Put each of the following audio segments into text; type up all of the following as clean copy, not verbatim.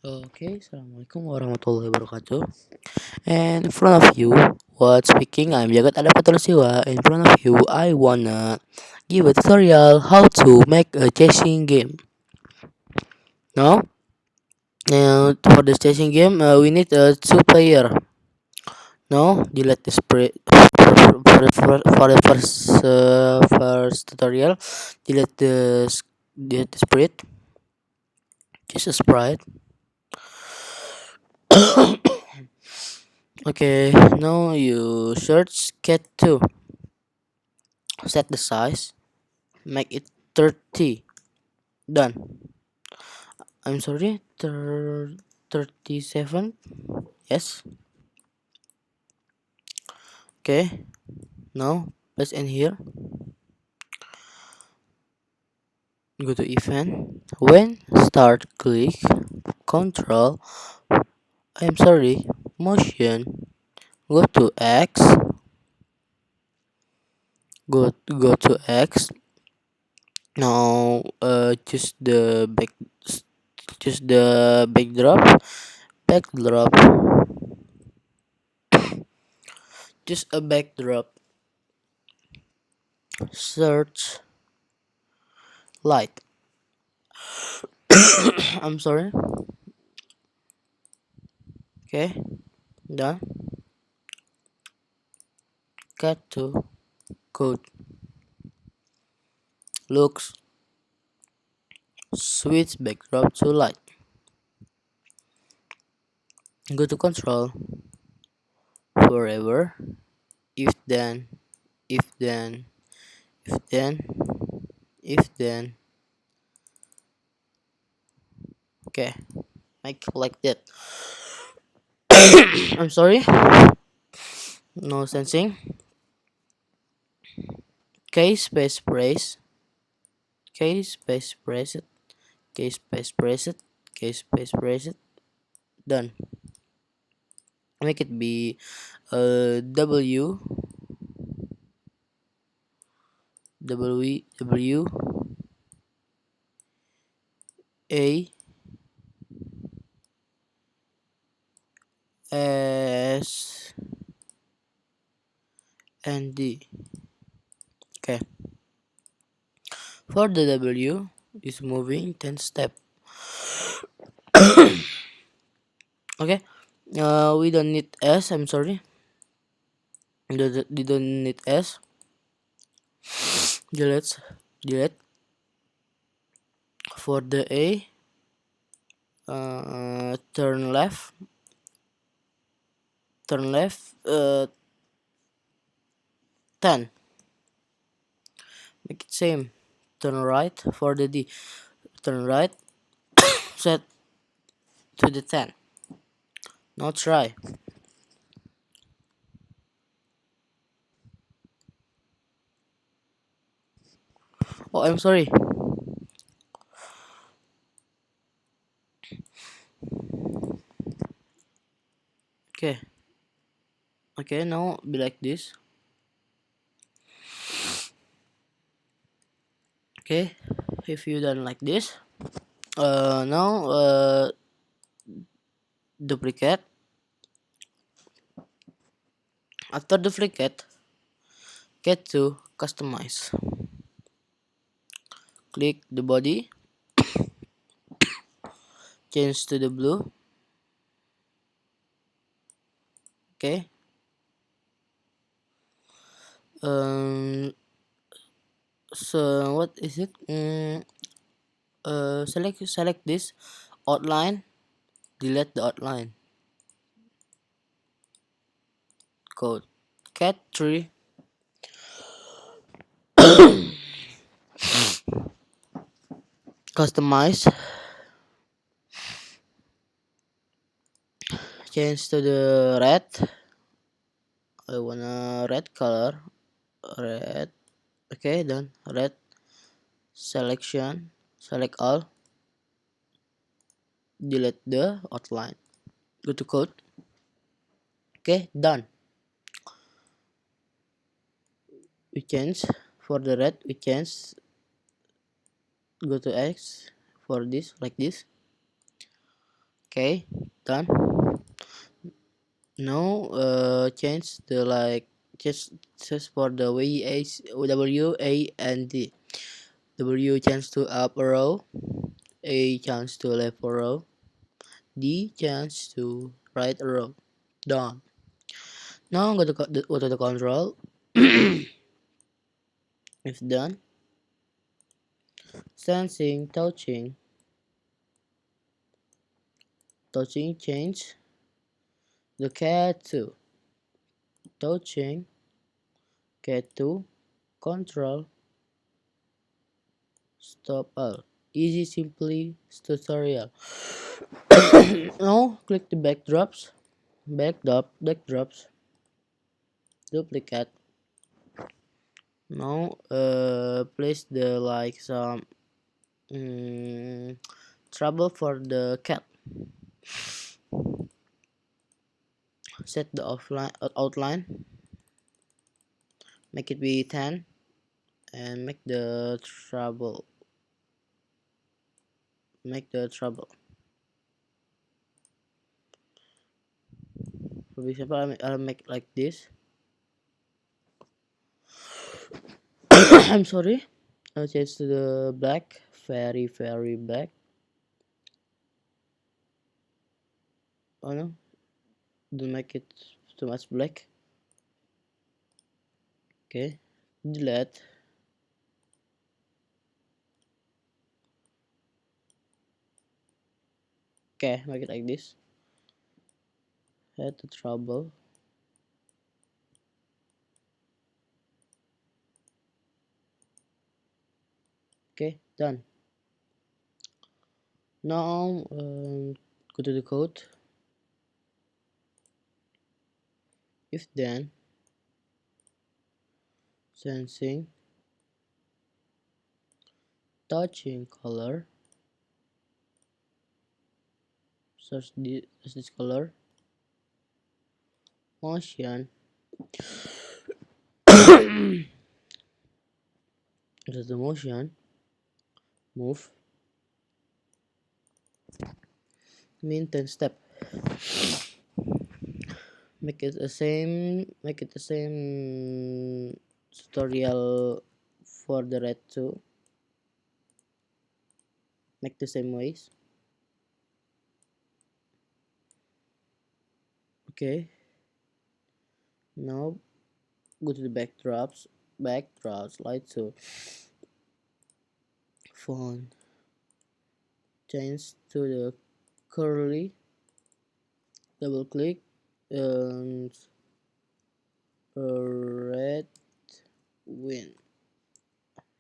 Okay, Assalamualaikum warahmatullahi wabarakatuh. And in front of you, what speaking, I'm Jagat Adapatul Siwa. In front of you, I wanna give a tutorial how to make a chasing game. Now, for the chasing game, we need a two player. Now, delete the spread for the first tutorial. Delete delete the sprite, just a sprite. Okay, now you search cat 2. Set the size, make it 30. Done. I'm sorry, 37. Yes. Okay. Now press in here. Go to event. When start, click control. I'm sorry, motion. Go to X. Go to X. Now choose the backdrop. Backdrop. Just a backdrop. Search light. I'm sorry. Okay, done. Cut to code. Looks. Switch backdrop to light. Go to control. Forever. If then. If then. If then. If then. Okay, make like that. I'm sorry. No sensing. K space press. K space press it. K space press it. K space press it. Done. Make it be W W A S and D. Okay. For the W is moving 10 step. Okay. We don't need S. I'm sorry. We don't need S. Delete. Delete. For the A, turn left. Turn left. 10. Make it same. Turn right for the D. Turn right. Set to the 10. Now try. Oh, I'm sorry. Okay. Okay, now be like this. Okay. If you done like this, now duplicate. After duplicate, get to customize. Click the body, change to the blue. Okay. Um. So what is it? Select this outline. Delete the outline. Code cat 3. Customize. Change to the red. I wanna red color. Red. Okay, done. Red. Selection. Select all. Delete the outline. Go to code. Okay, done. We change for the red. We change. Go to X for this like this. Okay, done. Now change the like just for the W A and D. W change to up arrow, A change to left arrow, D change to right arrow. Done. Now go to the control. If done, sensing, touching change the cat to touching cat to control stop all. Easy simply tutorial. Now click the backdrops, duplicate. Now place the like some mm, trouble for the cat. Set the outline, make it be 10, and make the trouble. For example, I'll make like this. I'm sorry. I'll change to the black, very black. Oh no, don't make it too much black. Okay, delete. Okay, make it like this. Add the trouble. Okay, done. Now go to the code. If then sensing, touching color, search this color, motion. Just the motion, move, mean 10 step. Make it the same tutorial for the red too. Make the same ways. Okay, now go to the backdrops light to font, change to the curly, double click and red win.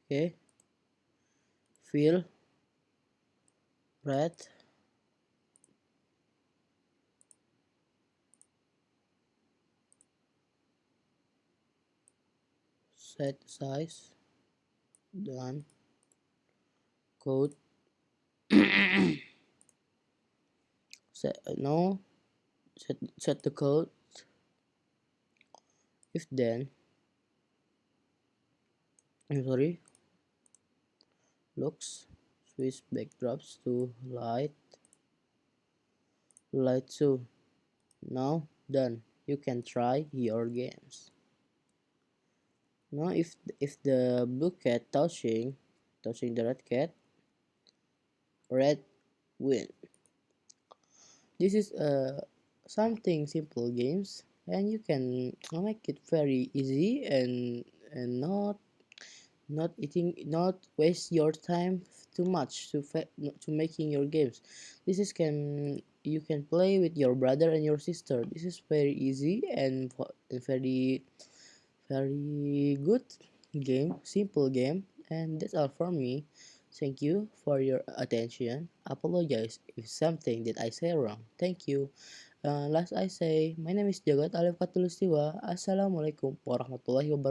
Okay, fill red, set size, done. Code. Set the code. If then, I'm sorry, looks, switch backdrops to light 2. Now done. You can try your games. Now if the blue cat touching the red cat, red win. This is something simple games, and you can make it very easy and not waste your time too much to making your games. This is can you can play with your brother and your sister. This is very easy and very good game, simple game, and that's all from me. Thank you for your attention. Apologize if something that I say wrong. Thank you. Last I say, my name is Jagat Alif Katulistiwa. Assalamualaikum warahmatullahi wabarakatuh.